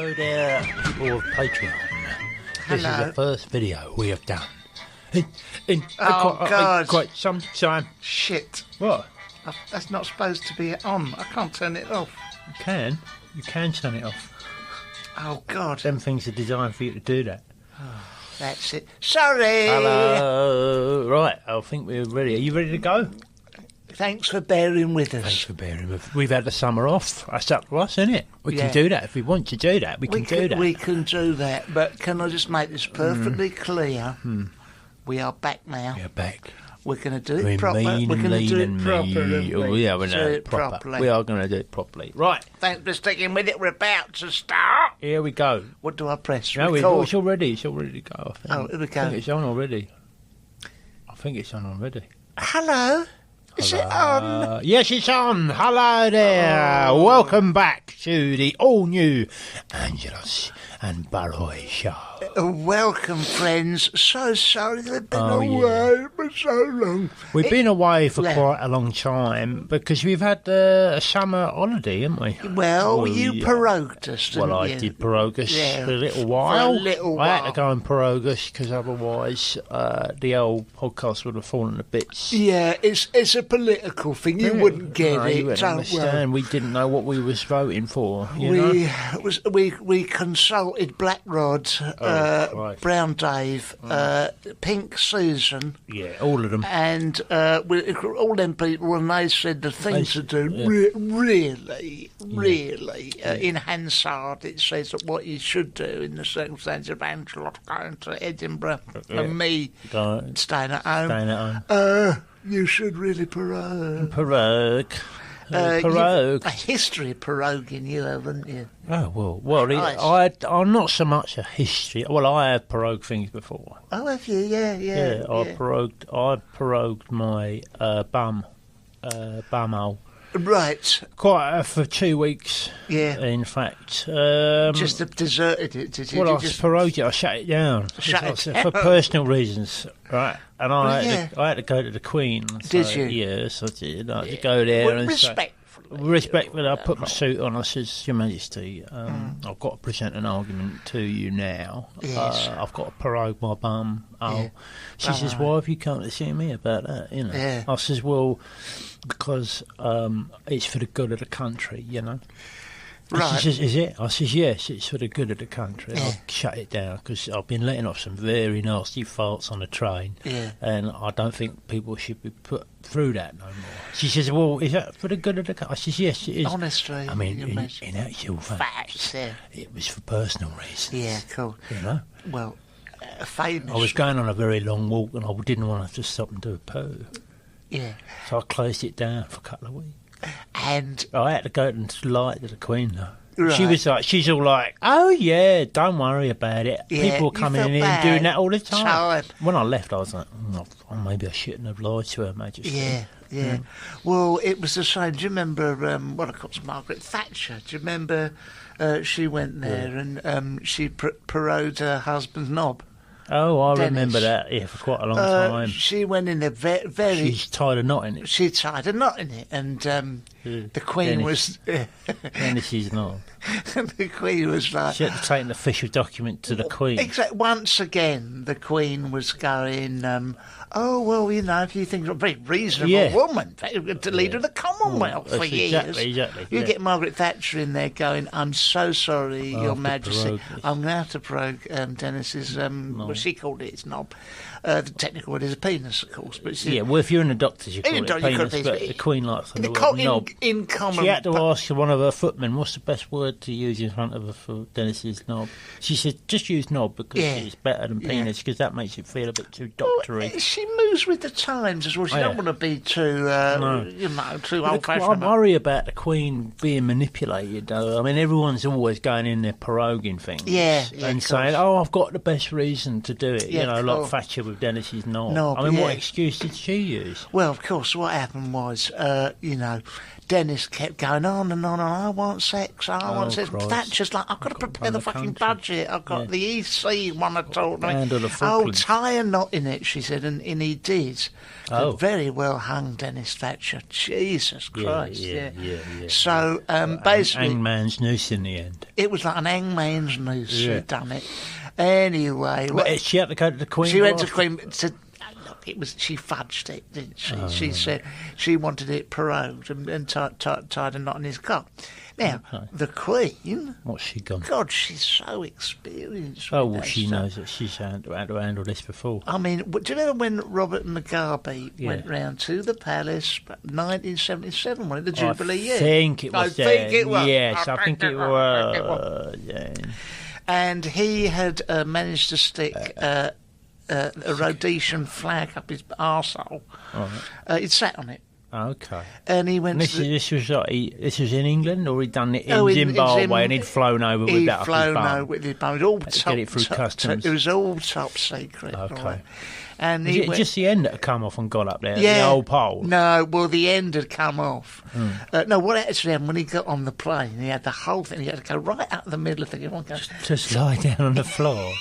Hello there, people of Patreon. This is the first video we have done. God. Quite some time. Shit. What? That's not supposed to be on. I can't turn it off. You can turn it off. Oh, God. Them things are designed for you to do that. Oh, that's it. Sorry. Hello. Right, I think we're ready. Are you ready to go? Thanks for bearing with us. Thanks for bearing with us. We've had the summer off. That's up to us, isn't it? We can do that. If we want to do that, we can do that. We can do that. But can I just make this perfectly clear? We are back now. We're back. We're going to do it properly. We're going to do it properly. Oh, yeah, we're going to do it properly. We are going to do it properly. Right. Thanks for sticking with it. We're about to start. Here we go. What do I press? No, Record. it's already to go. Oh, here we go. I think it's on already. Hello. Is it on? Yes, it's on. Hello there. Oh. Welcome back to the all-new Angelos and Baroy show. Welcome, friends. So sorry they've been away for so long. We've been away for quite a long time because we've had a summer holiday, haven't we? Well, you prorogued us, didn't you? Well, I did prorogue us for a little while. I had to go and prorogue us because otherwise the old podcast would have fallen to bits. Yeah, it's a political thing. You wouldn't get it. You wouldn't understand. We didn't know what we was voting for. We consulted Black Rod, Brown Dave, Pink Susan. Yeah, all of them. And all them people, and they said the thing to do, really, in Hansard, it says that what you should do in the circumstances of Angelos going to Edinburgh and me staying at home. You should really prorogue. Prorogue. A history of proroguing, you haven't you? Oh, well, I'm not so much a history. Well, I have prorogued things before. Oh, have you? Yeah. I prorogued my bumhole. Right. Quite for 2 weeks. Yeah. In fact. Just deserted it, did you? Well, I prorogued it. I shut it down. For personal reasons, right? And I had to go to the Queen. Did you? Yes, I did. I had to go there and respectfully, I put my suit on. I says, Your Majesty, I've got to present an argument to you now. Yes. I've got to prorogue my bum. She says, why have you come to see me about that? You know. Yeah. I says, well, because it's for the good of the country, you know. Right. She says, is it? I says, yes, it's for the good of the country. Yeah. I'll shut it down because I've been letting off some very nasty farts on the train. Yeah. And I don't think people should be put through that no more. She says, well, is that for the good of the country? I says, yes, it is. Honestly. I mean, in actual facts, it was for personal reasons. Yeah, cool. You know? Well, famous. I was going on a very long walk and I didn't want to have to stop and do a poo. Yeah. So I closed it down for a couple of weeks. And I had to go and lie to the Queen, though. Right. She was like, she's all like, oh yeah, don't worry about it. Yeah, people are coming in and doing that all the time. Tired. When I left, I was like, maybe I shouldn't have lied to Her Majesty. Yeah. Well, it was the same. Do you remember what I call Margaret Thatcher? Do you remember she went there and she prorogued her husband's knob? Oh, I Dennis. Remember that, for quite a long time. She went in there very... She's tied a knot in it. She tied a knot in it, and the Queen was... Dennis's knob. The Queen was like... She had to take an official document to the Queen. Exactly. Once again, the Queen was going... oh, well, you know, if you think you're a very reasonable woman, the leader of the Commonwealth for years. Exactly. You get Margaret Thatcher in there going, I'm so sorry, Your Majesty. I'm going to have to prorogue Dennis's, what she called it, it's knob. The technical word is a penis, of course. But well, if you're in the doctors, you call it a penis, but the Queen likes the word knob. In common... She had to ask one of her footmen, what's the best word to use in front of her for Dennis's knob? She said, just use knob because it's better than penis because that makes it feel a bit too doctory. Well, she moves with the times as well. She don't want to be too, too old-fashioned. I worry about the Queen being manipulated, though. I mean, everyone's always going in there proroguing things. And saying, I've got the best reason to do it. Like Thatcher with Dennis's knob. I mean, what excuse did she use? Well, of course, what happened was, Dennis kept going on and on. I want sex. I want sex. Christ. That's just like, I've got to prepare the fucking budget. I've got the EC want to talk to me. Tie a knot in it, she said, and he did. Very well hung, Dennis Thatcher. Jesus Christ. Yeah. So basically, hangman's noose in the end. It was like an hangman's noose. She'd done it. Anyway, she had to go to the Queen. She went to Queen. She fudged it, didn't she? She said she wanted it pirogued and tied a knot in his cock. Now, the Queen... What's she gone? God, she's so experienced. Oh, well, she knows that she's had to handle this before. I mean, do you remember when Robert Mugabe went round to the palace, 1977, when the Jubilee year? I think it was. Yes, I think it was. Yeah. And he had managed to stick... a Rhodesian flag up his arsehole. He'd sat on it. Okay. And he went. This was in England, or he'd done it in Zimbabwe, and he'd flown over with that. He'd flown over with his bum. It was all get it through customs. It was all top secret. Okay. Right? And was it just the end that had come off and got up there? The old pole. No, well, the end had come off. No, what actually happened when he got on the plane? He had the whole thing. He had to go right out the middle of the thing. Just lie down on the floor.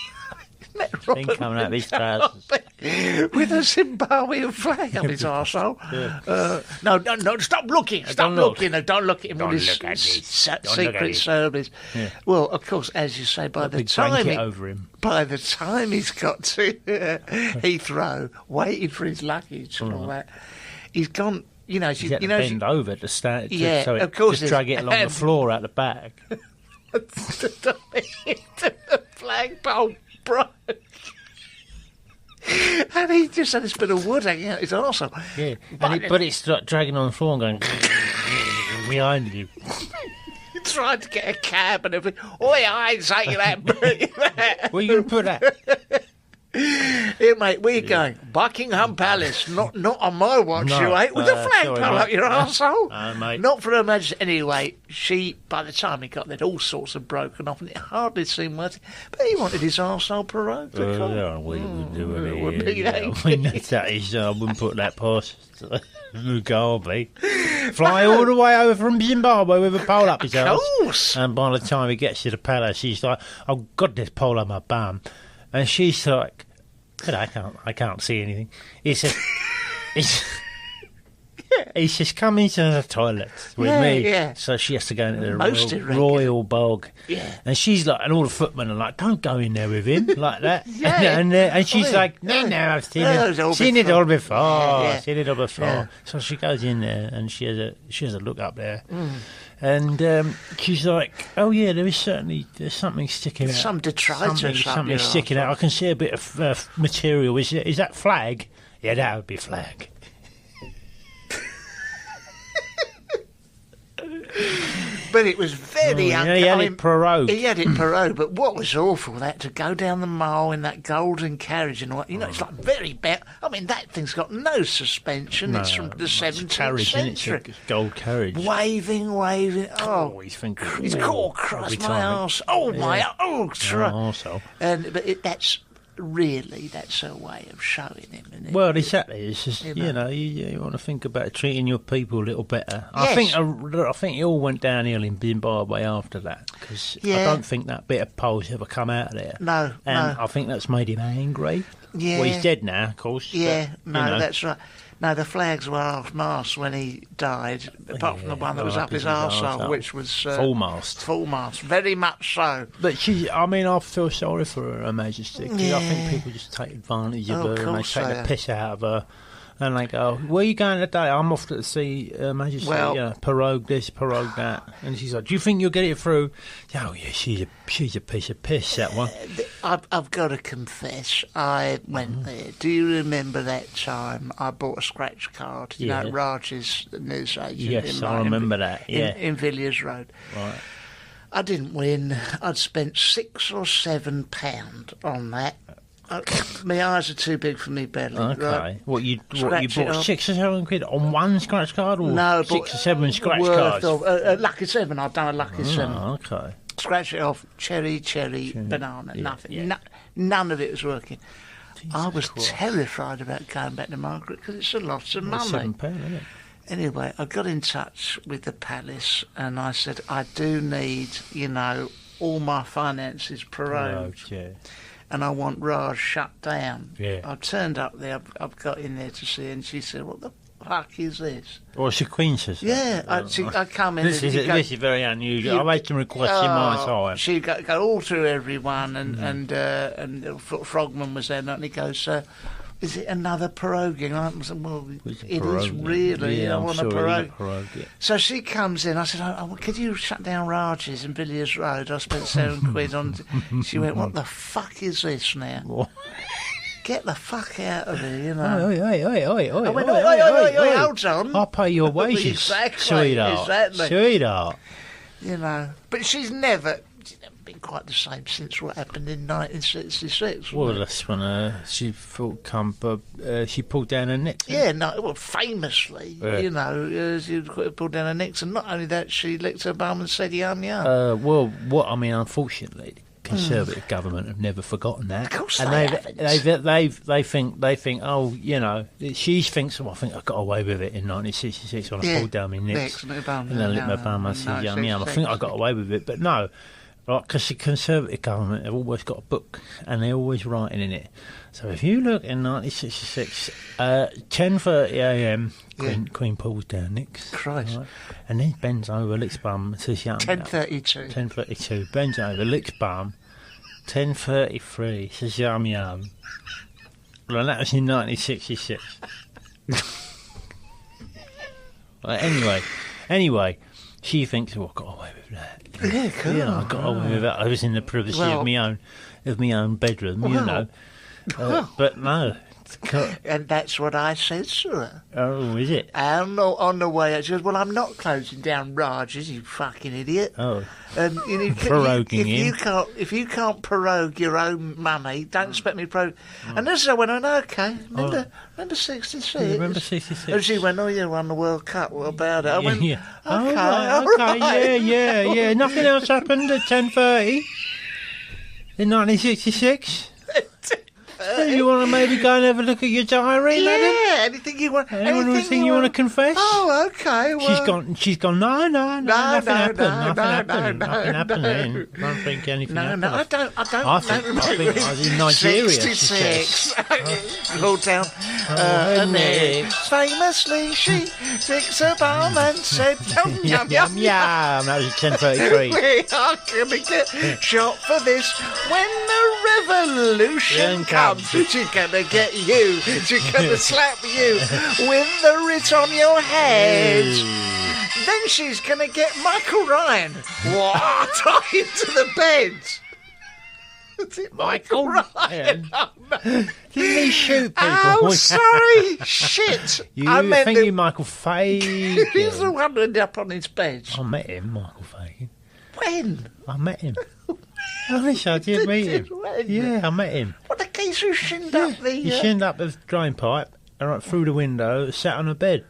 Thing coming out of his trousers. With a Zimbabwean flag up his arsehole. No, stop looking. Stop looking. No, don't look at him with his secret service. Yeah. Well, of course, as you say, by the time he's got to Heathrow, waiting for his luggage and all that, he's gone. You know, he's bend over to stand. So of course, just drag it along the floor out the bag. The flagpole broke. And he just had this bit of wood hanging out his arsehole. Yeah, but it's dragging on the floor and going behind you. He tried to get a cab and everything. Oi, I ain't saying that. Where are you going to put that? Here, mate, where you going? Buckingham Palace. Not on my watch, you ain't. With a flagpole up your arsehole. Mate. Not for Her Majesty. Anyway, by the time he got there, all sorts of broken off, and it hardly seemed worth it. But he wanted his arsehole pirogued. We would do it. I wouldn't put that past Mugabe. Fly all the way over from Zimbabwe with a pole up his arse. Of course. And by the time he gets to the palace, he's like, "Oh, got this pole on my bum." And she's like, I can't see anything. He says, come into the toilet with me. Yeah. So she has to go into the royal bog. Yeah. And she's like, and all the footmen are like, don't go in there with him like that. And she's like, no, I've seen it all before. Seen it all before. Yeah. So she goes in there and she has a look up there. And she's like, "Oh yeah, there's something sticking out. Some detritus, something sticking out. I can see a bit of material. Is that flag? Yeah, that would be flag." But it was very he had it pirogued. He had it pirogued, but what was awful, that to go down the mile in that golden carriage and what, it's like very bad. I mean, that thing's got no suspension. It's from the 17th century. It's a gold carriage. Waving. Oh, he's thinking. It's cross my arse. Oh, my arsehole. That's a way of showing him, isn't it? Well, exactly. It's just you want to think about treating your people a little better. Yes. I think it all went downhill in Zimbabwe after that, because I don't think that bit of pole's ever come out of there. No, I think that's made him angry. Yeah. Well, he's dead now, of course. Yeah, but, that's right. No, the flags were half-mast when he died, apart from the one that was up his arsehole, which was... full-mast. Full-mast, very much so. But I feel sorry for Her Majesty, because I think people just take advantage of her and they take the piss out of her. And they go, "Where are you going today?" "I'm off to see Her Majesty, pirogue this, pirogue that." And she's like, "Do you think you'll get it through?" "Oh yeah, she's a piece of piss, that one." I've got to confess, I went there. Do you remember that time I bought a scratch card? You know, Raj's newsagent. Yes, I remember that. Yeah, in Villiers Road. Right. I didn't win. I'd spent £6 or £7 on that. My eyes are too big for me belly. Okay. Right? What you bought £6 or £7 on one scratch card, or no, 6 or 7 scratch cards? Lucky 7. I've done a lucky 7. Okay. Scratch it off. Cherry, banana. Nothing. Yeah. None of it was working. Jesus I was terrified about going back to Margaret because it's a lot of money. £7, isn't it? Anyway, I got in touch with the palace and I said, I do need, all my finances prorogued. And I want Raj shut down. Yeah. I turned up there, I've got in there to see her, and she said, what the fuck is this? Well, she Queen says yeah, I come in. This is very unusual. I've made some requests in my time. She go all through everyone, and Frogman was there, and he goes, is it another proroguing? I said, well, it is really. Yeah, I want sure a prorogue. Yeah. So she comes in. I said, could you shut down Raj's in Villiers Road? I spent £7 on. She went, what the fuck is this now? What? Get the fuck out of here, Oi, I went, oi, hold on. I'll pay your wages, exactly, sweetheart. But she's never been quite the same since what happened in 1966. Well, that's when she she pulled down her necks. Yeah, famously, she pulled down her necks, and not only that, she licked her bum and said, yum, yum. Unfortunately, the Conservative government have never forgotten that. Of course and they haven't. They think, she thinks, I think I got away with it in 1966 when I pulled down my necks and I licked my bum and said, yum, yum. I think I got away with it, but no. Right, because the Conservative government have always got a book and they're always writing in it. So if you look in 1966, 10:30 a.m, Queen pulls down Nick's. Christ. Right, and then bends over, licks bum, says yum. 10:32. 10:32, bends over, licks bum. 10:33, says yum yum. Well, that was in 1966. Well, anyway, she thinks, I got away with that. Yeah, cool. Yeah, I got away with that. I was in the privacy of my own bedroom, But no. And that's what I said to her. Oh, is it? And on the way out, she goes, well, I'm not closing down Raj's, you fucking idiot. Oh. If you can't prorogue your own money, don't expect me to prorogue. And this is when I went, okay, remember 66? Remember 66? And she went, you won the World Cup, what about it? I went, okay, right. Yeah. Nothing else happened at 10:30 in 1966? So you want to maybe go and have a look at your diary, madam? Yeah, anything you want. Anything you want to confess? Oh, okay. Well, She's gone. No, nothing happened. Nothing happened then. I don't think anything happened. I don't. I think I was in Nigeria. 66. Pulled down her neck. Famously, she fixed her bum and said, yum, yum. That was at 10:33. We are going to get shot for this when the revolution comes. She's going to get you. She's going to slap you with the writ on your head. Then she's going to get Michael Ryan tied to the bed. Is it Michael Ryan? Didn't he shoot people? Oh, sorry. Shit. I think you Michael Fagan. He's the one who ended up on his bed. I met him, Michael Fagan. When? I met him. I did meet him. Yeah, I met him. What, the case who shinned up the... He shinned up the drain pipe right through the window, sat on a bed.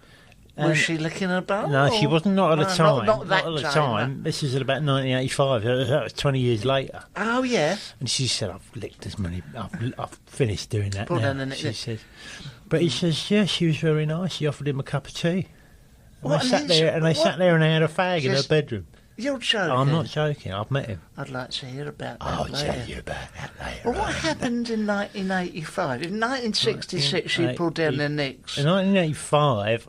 Was she licking her bum? No, she wasn't, not at the time. Not at the time. No. This is at about 1985. That was 20 years later. Oh, yeah. And she said, I've licked as many... I've finished doing that Put now, she says. But he says, yeah, she was very nice. She offered him a cup of tea. And they sat there and they had a fag in her bedroom. You're joking? I'm not joking. I've met him. I'd like to hear about that I'll later. tell you about that later. Well, what happened in 1985? In 1966, she pulled down their necks. In 1985,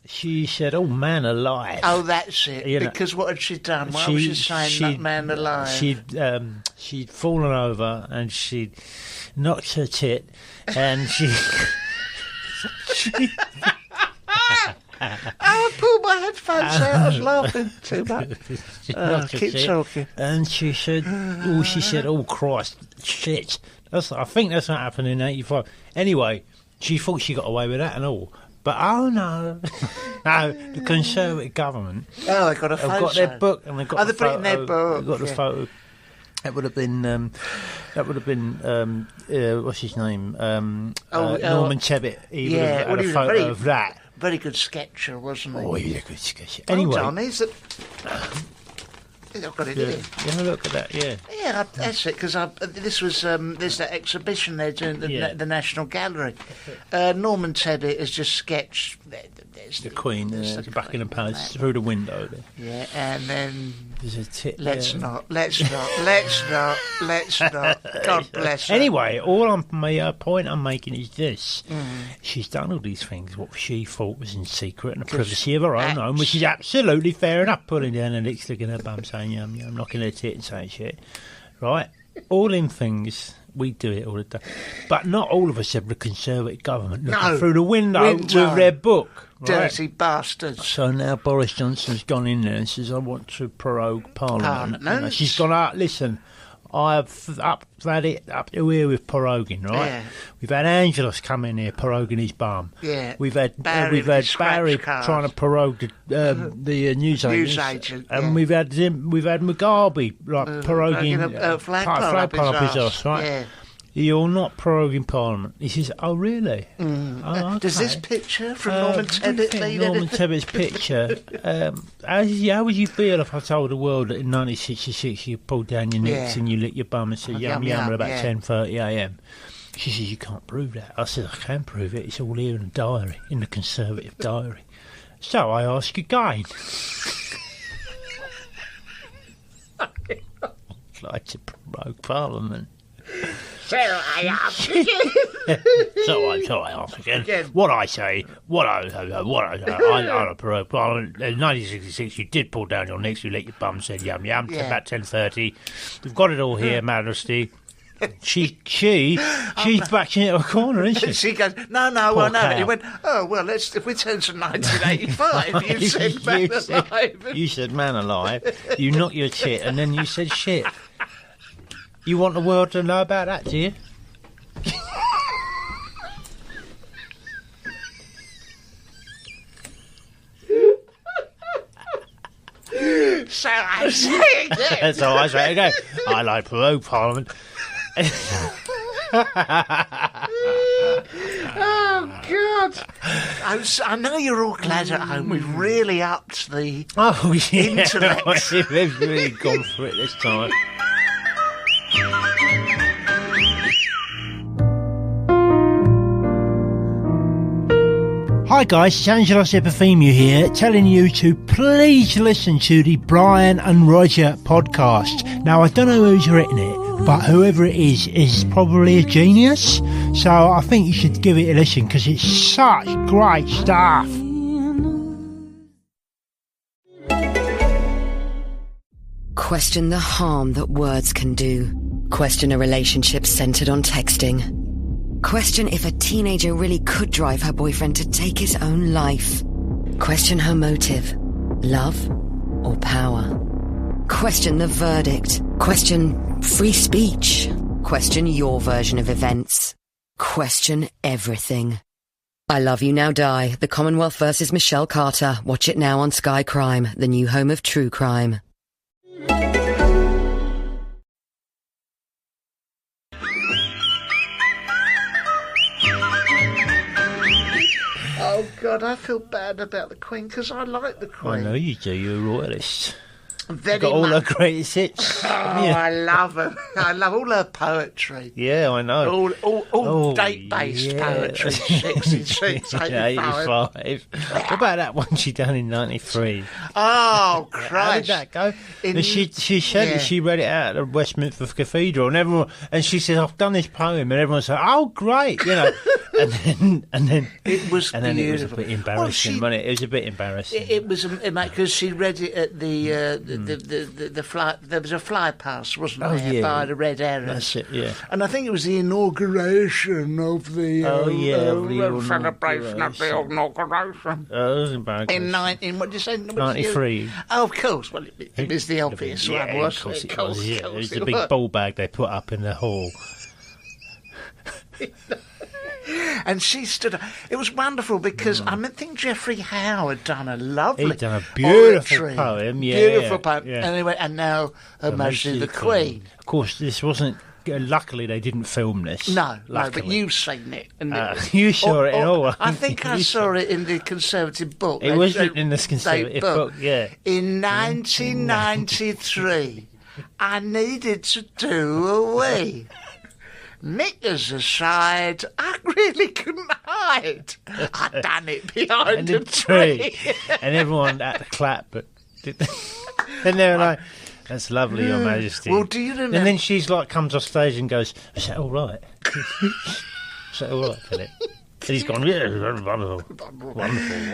she said, "Oh, man alive!" Oh, that's it. Because what had she done? Why was she saying that man alive? She'd fallen over and she'd knocked her tit, and she. I pulled my headphones out. I was laughing too much. Keep talking. And she said, "Oh Christ, shit." I think that's what happened in '85. Anyway, she thought she got away with that and all. But no, no, the Conservative government. Oh, they got a photo. They've got their book and they've got the put it in their book. They've got the photo. That would have been. What's his name? Norman Tebbit. He would have had a photo of that. Very good sketcher, wasn't he? Oh, he was a good sketcher. Anyway, hold on, I've got it here. Have a look at that, yeah. Yeah, that's it, because this was, there's that exhibition they're doing at the National Gallery. Norman Tebbit has just sketched... The Queen, the Buckingham Palace, through the window there. Yeah, and then... There's a tit Let's there. not. God bless her. Anyway, point I'm making is this. She's done all these things, what she thought was in secret and the privacy of her own home, which is absolutely fair enough, pulling down her lips, looking at her bum, saying, yum, yum, knocking her tit and saying shit. Right? All in things... We do it all the time. But not all of us have the Conservative government looking through the window with their book. Right? Dirty bastards. So now Boris Johnson's gone in there and says, I want to prorogue Parliament. You know, she's gone out, listen, I've had it up to here with proroguing, right? Yeah. We've had Angelos come in here proroguing his bum. Yeah. We've had Barry trying to prorogue the newsagent. And yeah. we've had Mugabe proroguing flagpole up his arse, right? Yeah. You're not proroguing Parliament. He says, oh, really? Oh, okay. Does this picture from Norman Tebbit mean Norman Tebbit's picture. How would you feel if I told the world that in 1966 you pulled down your nicks and you lit your bum and said, yum, yum, at about 10:30am? She says, you can't prove that. I said, I can prove it. It's all here in the diary, in the Conservative diary. So I ask again. I'd like to prorogue Parliament. So I ask again. So I ask again. What I say, I prorogue Parliament. In 1966, you did pull down your necks, you let your bum, said yum yum. It's about 10:30. We've got it all here, Majesty. She's backing into a corner, isn't she? She goes, no. He went, oh well, if we turn to 1985, you said man alive. You said man alive. You knocked your tit, and then you said shit. You want the world to know about that, do you? So I say again. So I say again. I like prorogue Parliament. Oh, God. I know you're all glad at home. We've really upped the intellect. We've really gone for it this time. Hi guys, it's Angelos Epithemiou here, telling you to please listen to the Brian and Roger podcast. Now, I don't know who's written it, but whoever it is probably a genius. So I think you should give it a listen because it's such great stuff. Question the harm that words can do. Question a relationship centered on texting. Question if a teenager really could drive her boyfriend to take his own life. Question her motive. Love or power? Question the verdict. Question free speech. Question your version of events. Question everything. I Love You Now Die, The Commonwealth vs. Michelle Carter. Watch it now on Sky Crime, the new home of true crime. Oh, God, I feel bad about the Queen because I like the Queen. I know you do. You're a royalist. Very got all much. her greatest hits. Oh, I love her. I love all her poetry. Yeah, I know. All date-based poetry. 66, 85. What about that one she done in 93? Oh, Christ. How did that go? She said she read it out at Westminster Cathedral, and she said, I've done this poem, and everyone said, oh, great, you know. and then it was and then it was a bit embarrassing, wasn't it? It was a bit embarrassing. It was because she read it at the fly. There was a fly pass, wasn't there, by the Red Heron. That's it, yeah. And I think it was the inauguration of the celebration of the inauguration. Oh, it was embarrassing. In what did you say? 93. Oh, of course. Well, it was the obvious one, wasn't it? Of course it was. Yeah, it was the big ball bag they put up in the hall. And she stood up. It was wonderful because I think Geoffrey Howe had done a lovely He'd done a beautiful poem, beautiful poem. Yeah. And he went, and now Her Majesty the Queen. Of course, this wasn't luckily they didn't film this. No, luckily. but you've seen it. And you saw it in all. I think I saw it in the Conservative book. It was written in this Conservative book, yeah. In 1993, I needed to do a wee. Knickers aside, I really couldn't hide. I'd done it behind a tree. And everyone had to clap, but and they were like, "That's lovely, Your Majesty." Well, do you remember? And then she's like, comes off stage and goes, "Is that all right? Is that all right, Philip?" And he's gone, "Yeah, wonderful.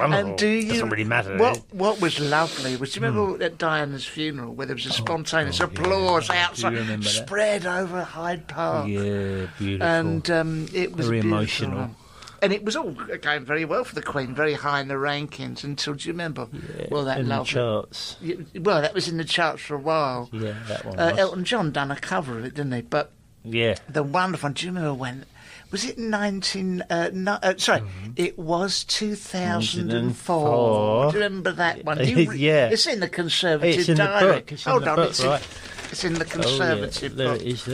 And doesn't really matter." What was lovely was, do you remember at Diana's funeral where there was a spontaneous applause outside, spread over Hyde Park? Yeah, beautiful. And it was very beautiful. emotional. And it was all going very well for the Queen, very high in the rankings until, do you remember? Yeah, well, that in lovely, the charts. Well, that was in the charts for a while. Yeah, that one. Elton John done a cover of it, didn't he? But yeah, the wonderful one. Do you remember when? Was it it was 2004. Do you remember that one? Yeah. It's in the Conservative it's in diary. The book. It's Hold in on, the book, right? It's in the Conservative book. There it is.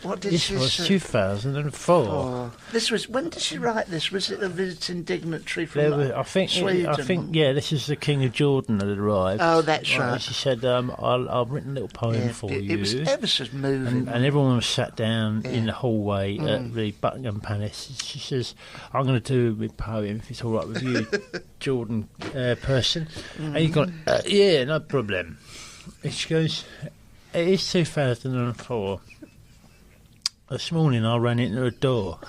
What did this she was say? 2004. This was, when did she write this? Was it a visiting dignitary from Sweden? Yeah, this is the King of Jordan that had arrived. Oh, that's right. She said, I've written a little poem for you. It was ever so moving. And everyone was sat down in the hallway at the Buckingham Palace. She says, I'm going to do my poem, if it's all right with you, Jordan person. And he's gone, yeah, no problem. And she goes, it is 2004. This morning I ran into a door.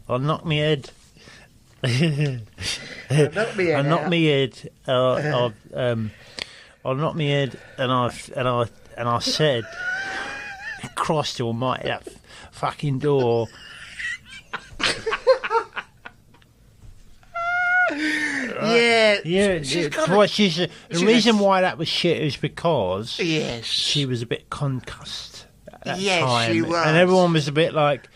I knocked my head. I knocked my head. I knocked my head, and I said, "Christ Almighty, that fucking door." Yeah. The reason why that was shit is because she was a bit concussed. Yes, time. she was. And everyone was a bit like,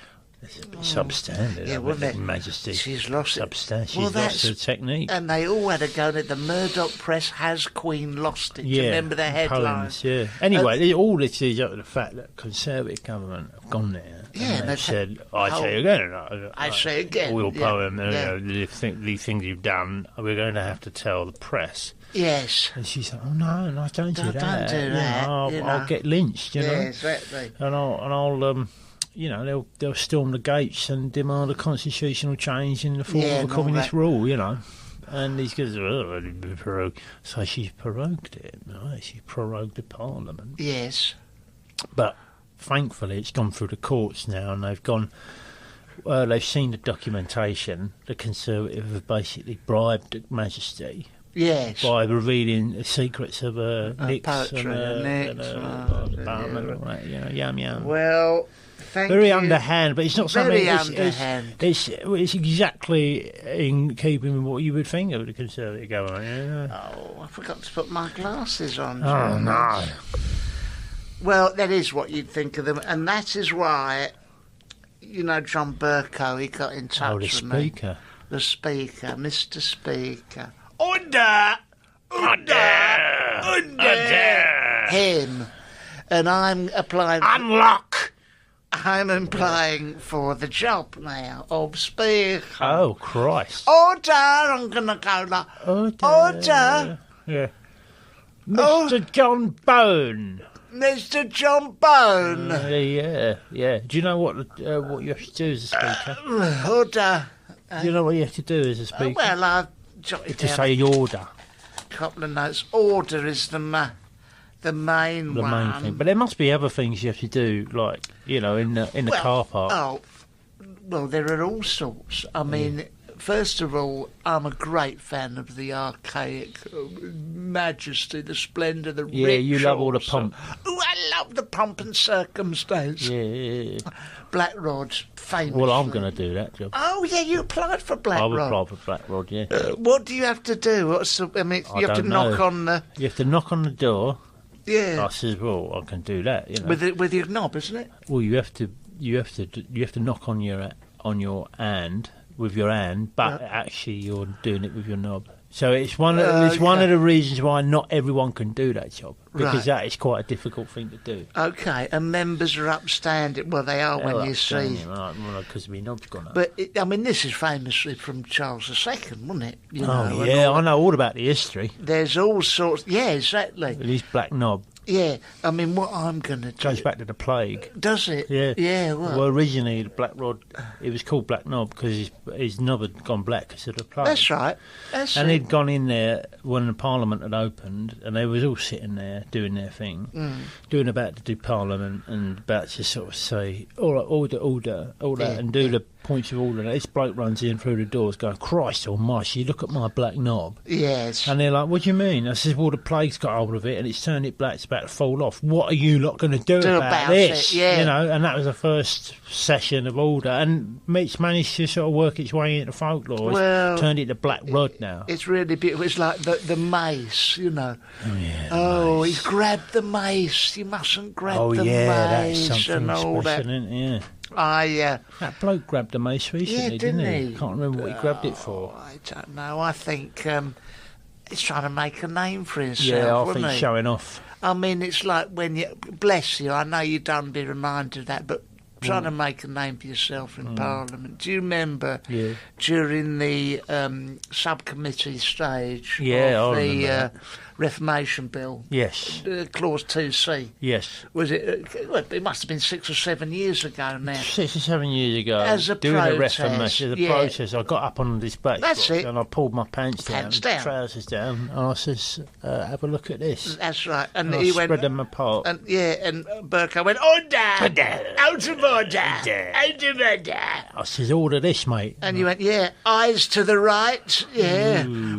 it's a bit substandard. Yeah, wasn't it? Majesty. She's lost it. She's lost her technique. And they all had a go at the Murdoch press, has Queen lost it? Yeah. Do you remember the headlines? Poems, yeah. Anyway, all this is up to the fact that Conservative government have gone there. Yeah, and they've said, I say again. I say again. All your poem, these things you've done, we're going to have to tell the press. Yes. And she's like, oh no, don't do that. Don't do that. I'll get lynched, you know. Yeah, exactly. And I'll they'll storm the gates and demand a constitutional change in the form of a communist rule, you know. And these guys, so she's prorogued it, right? She prorogued the Parliament. Yes. But thankfully, it's gone through the courts now, and they've seen the documentation. The Conservative have basically bribed Her Majesty. Yes. By revealing the secrets of Nick's poetry and apartment, yum. Well, thank very you. underhand, but it's not very something. Underhand. It's exactly in keeping with what you would think of the Conservative government. Yeah. Oh, I forgot to put my glasses on. Oh no. Well, that is what you'd think of them, and that is why, John Burko, he got in touch with me. The Speaker, Mr. Speaker. Order! Him. And I'm applying... Unlock! I'm applying for the job now of Speaker. Oh, Christ. Order! I'm going to go like... Order! Yeah. Mr. John Bone. Mr. John Bone. Yeah. Do you know what you have to do as a Speaker? Order. Do you know what you have to do as a Speaker? Well, I've jotted to down say order. A couple of notes. Order is the main one. The main thing. But there must be other things you have to do, like, in the car park. Oh, well, there are all sorts. I mean, first of all, I'm a great fan of the archaic majesty, the splendour, the rituals. Yeah, you love all the pomp. Oh, I love the pomp and circumstance. Yeah. Black Rod's famous. Well, I'm going to do that job. Oh, yeah, you applied for Black Rod. I applied for Black Rod, yeah. What do you have to do? You have to knock on the... You have to knock on the door. Yeah. I says, well, I can do that, With your knob, isn't it? Well, you have to knock on your hand with your hand, but actually you're doing it with your knob. So it's one of the reasons why not everyone can do that job, because that is quite a difficult thing to do. Okay, and members are upstanding. Well, they are when you see. Because my knob's gone up. But this is famously from Charles II, wasn't it? I know all about the history. There's all sorts. Yeah, exactly. With his black knob. Yeah, what I'm going to do... Goes back to the plague. Does it? Yeah. Yeah, well, originally, the black rod, it was called black knob because his knob had gone black because of the plague. That's right. And he'd gone in there when the Parliament had opened, and they was all sitting there doing their thing, about to do Parliament, and about to sort of say, all right, order, and do the points of order. This bloke runs in through the doors going, Christ almighty, look at my black knob. Yes. And they're like, what do you mean? I said, well, the plague's got hold of it and it's turned it black, it's about to fall off. What are you lot going to do about this? It, yeah. And that was the first session of order, and it's managed to sort of work its way into folklore. It's turned it to black rod now. It's really beautiful. It's like the mace, Oh, yeah. Mace. He's grabbed the mace. You mustn't grab the mace. That's something and all special, that. Isn't it? Yeah. That bloke grabbed the mace recently, didn't he? Can't remember what he grabbed it for. I don't know. I think he's trying to make a name for himself. Yeah, I think showing off. It's like when you... Bless you, I know you don't be reminded of that, but trying to make a name for yourself in Parliament. Do you remember during the subcommittee stage of the Reformation Bill? Yes. Clause 2C. Yes. Was it? It must have been 6 or 7 years ago now. 6 or 7 years ago. As a doing protest. A Reformation, process, I got up on this back and I pulled my pants down, trousers down, and I says, have a look at this. That's right. And he went, spread them apart. And Burko went, order! Out of order! Out of order! I says, order this, mate. And you went, eyes to the right,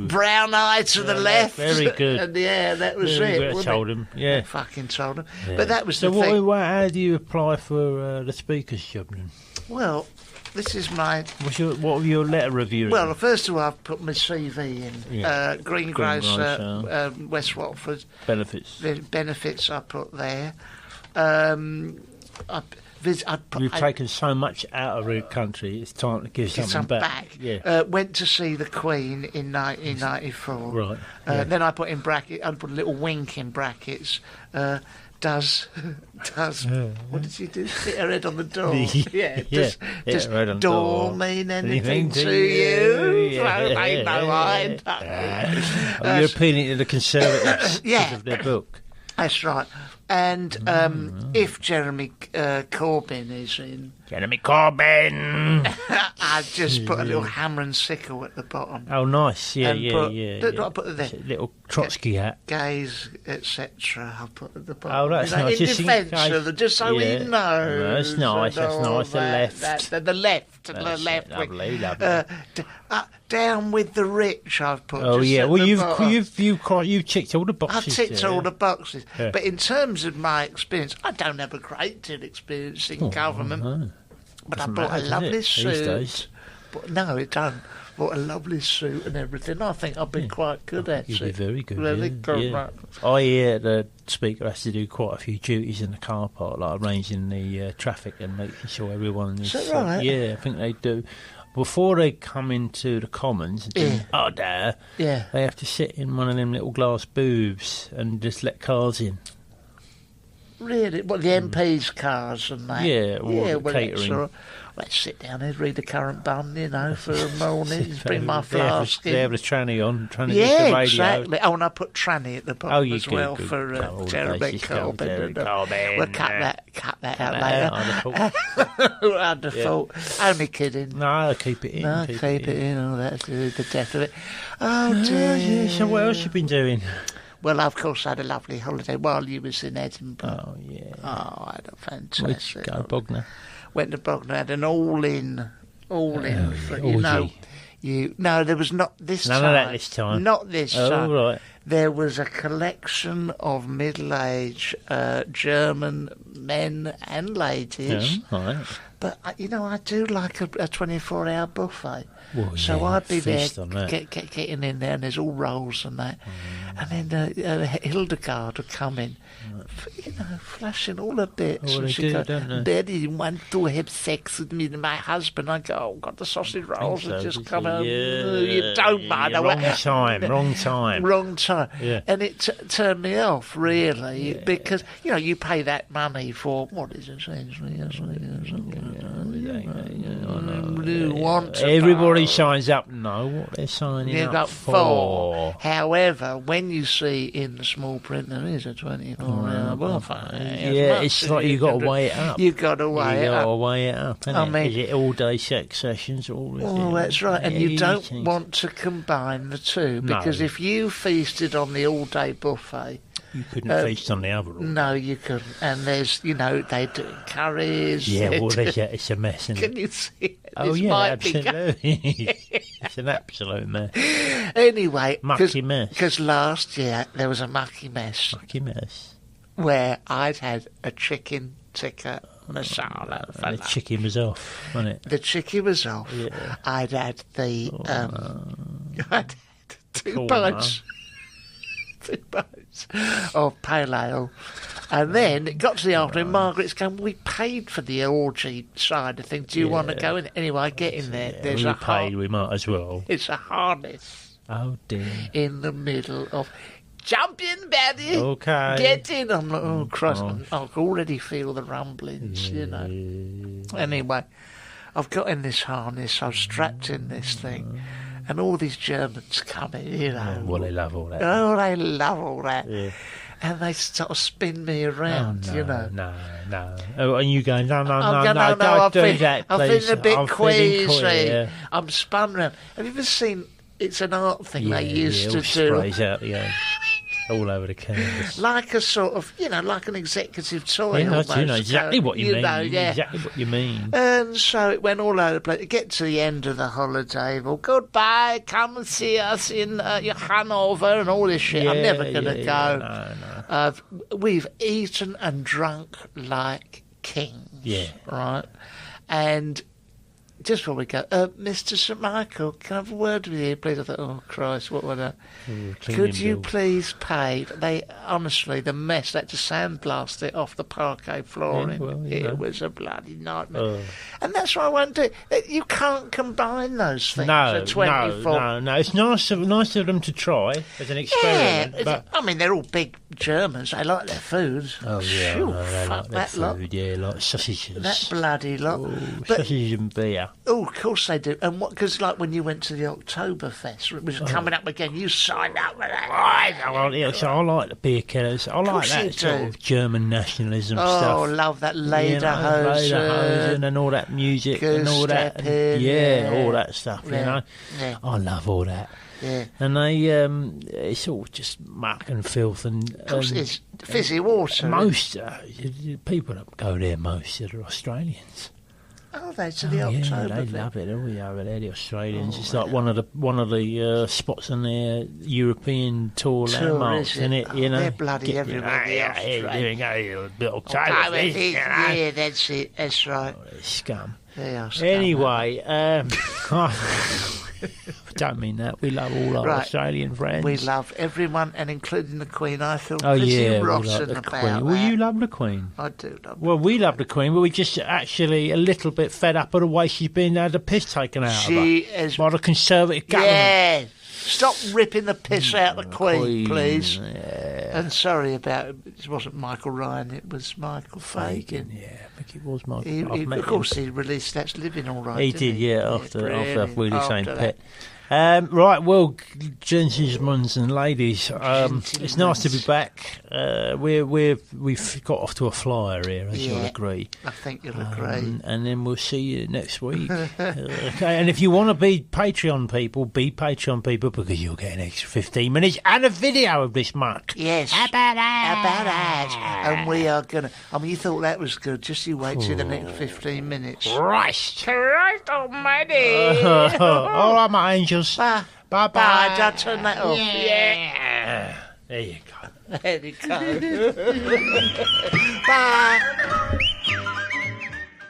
brown eye to the left. Very good. And that was it. I told him, I fucking told him. Yeah. But that was the thing. So how do you apply for the speaker's job then? Well, this is my... What were your letter review? Well, first of all, I've put my CV in. Greengrocer, West Watford. Benefits. The benefits I put there. You've taken so much out of the country, it's time to give something back. Yeah. Went to see the Queen in 1994. Right. Then I put in bracket. I put a little wink in brackets. Does what did she do? Hit her head on the door. Does right door mean anything to you? I know. You're appealing to the Conservatives because of their book. That's right. And if Jeremy Corbyn is in... Jeremy Corbyn! I just put a little hammer and sickle at the bottom. Oh, nice. Yeah. I put the little Trotsky hat. Gays, etc. I put at the bottom. Oh, that's nice. In defence of them, just so he knows. That's nice. The left. Lovely. Down with the rich, I've put. Oh, yeah. Well, you've ticked all the boxes. I've ticked all the boxes. Yeah. But in terms of my experience, I don't have a great deal of experience in government. No. But I bought a lovely suit. No, it don't. Bought a lovely suit and everything. I think I've been quite good at it. You'd be very good. Really good. Yeah. I hear the Speaker has to do quite a few duties in the car park, like arranging the traffic and making sure everyone is... Is that right? Yeah, I think they do. Before they come into the Commons and do order, they have to sit in one of them little glass booths and just let cars in. Really? What, the MPs' cars and that? Yeah, catering. Let's sit down and read the current bun, for a morning. Bring my flask in. They have the tranny on, trying to get the radio. Exactly. Oh, and I put tranny at the bottom as well for Jeremy Corbyn. We'll cut that out later. I'd have thought. Only kidding. No, I'll keep it in. No, keep it in. Oh, that's the death of it. Oh, dear. Yeah. So what else you been doing? Well, of course, I had a lovely holiday while you was in Edinburgh. Oh, yeah. Oh, I had a fantastic... Where'd you go, Bognor? Went to Bognor, had an all-in, No, there was not this time. None of that this time? Not this time. Oh, right. There was a collection of middle-aged German men and ladies. Oh, right. But, I do like a 24-hour buffet. Well, so I'd be there getting in there, and there's all rolls and that. And then Hildegard would come in, flashing all her bits. Oh, and she'd go, don't they? Daddy, you want to have sex with me and my husband? I go, oh, got the sausage rolls, and just come out. You don't mind. Wrong time. Yeah. And it turned me off, really, because, you pay that money for, what is it? Everybody signs up, know what they're signing up for. However, when you see in the small print there is a 24-hour buffet. It's like you've got to weigh it up. You've got to weigh it up. Is it all-day sex sessions? That's right. And you don't want to combine the two, because if you feasted on the all-day buffet, you couldn't feast on the other. No, you couldn't. And there's, they do curries. Yeah, it's a mess, isn't it? Can you see it? Oh, absolutely. It's an absolute mess. Anyway, mucky mess. Because last year there was a mucky mess. Where I'd had a chicken tikka masala. And the chicken was off, wasn't it? The chicken was off. Yeah. I'd had the... I'd had 2 pints. 2 pints of pale ale. And then it got to the afternoon, Margaret's going, we paid for the orgy side of things. Do you want to go in? Anyway, I get in there. There's we might as well. It's a harness. Oh, dear. In the middle of... Jump in, Betty. Okay. Get in. I'm like, oh, Christ. I can already feel the rumblings, Anyway, I've got in this harness. I'm strapped in this thing. And all these Germans come in, Well, they love all that. Oh, they love all that. Yeah. And they sort of spin me around, No. Oh, and you going, no, don't do that, please. I'm feeling a bit queasy. Yeah. I'm spun around. Have you ever seen... It's an art thing they used to do. Sprays out all over the canvas. Like a sort of, like an executive toy. Yeah, almost. you know exactly what you mean. Yeah. Exactly what you mean. And so it went all over the place. Get to the end of the holiday. Well, goodbye. Come and see us in Hanover and all this shit. I'm never going to go. No. We've eaten and drunk like kings. Yeah. Right? And... just before we go, Mr. St. Michael, can I have a word with you, please? I thought, oh, Christ, what was that? Could you please pay? They, honestly, the mess, they had to sandblast it off the parquet flooring. It was a bloody nightmare. And that's why I won't do it. You can't combine those things. No, It's nice of them to try as an experiment. Yeah, but... I mean, they're all big Germans. They like their food. Oh, yeah, they like their food. Lot. Yeah, like sausages. That bloody lot. Sausages and beer. Oh, of course they do. And what? Because like when you went to the Oktoberfest, it was coming up again. You signed up with that. So I like the beer killers. I like that sort of German nationalism stuff. Oh, love that Lederhosen. Lederhosen and all that music and all that. All that stuff. Yeah. I love all that. Yeah. And they, it's all just muck and filth and. Of course, it's fizzy water. Most people that go there, most are Australians. Oh, they to the Oktoberfest. Yeah, they love it. Oh, yeah, over there, the Australians. It's like one of the spots on their European tour landmarks, isn't it? They're bloody everywhere. Yeah, that's it. That's right. Oh, scum. They are scum. Anyway, don't mean that. We love all our Australian friends. We love everyone, and including the Queen. I feel pretty rotten about Queen. Well, you love the Queen. I do love Well, we love the Queen, but we're just actually a little bit fed up of the way she's been had the piss taken out of her. She is... by the Conservative government. Yeah. Stop ripping the piss out of the Queen, please. Yeah. And sorry about it. It wasn't Michael Ryan, it was Michael Fagan. Yeah, I think it was Michael. Of course, he released That's Living All Right. He did, after Wheelie St. Pet. Right, well, gentlemen and ladies, it's nice to be back. We've got off to a flyer here, as you'll agree. I think you'll agree. And then we'll see you next week. Okay, and if you want to be Patreon people, because you'll get an extra 15 minutes and a video of this muck. Yes. How about that? And we are going to... I mean, you thought that was good. Just you wait till the next 15 minutes. Christ almighty. All right, my angels. Bye. Bye-bye. Don't turn that off. Yeah. There you go. There you go. Bye.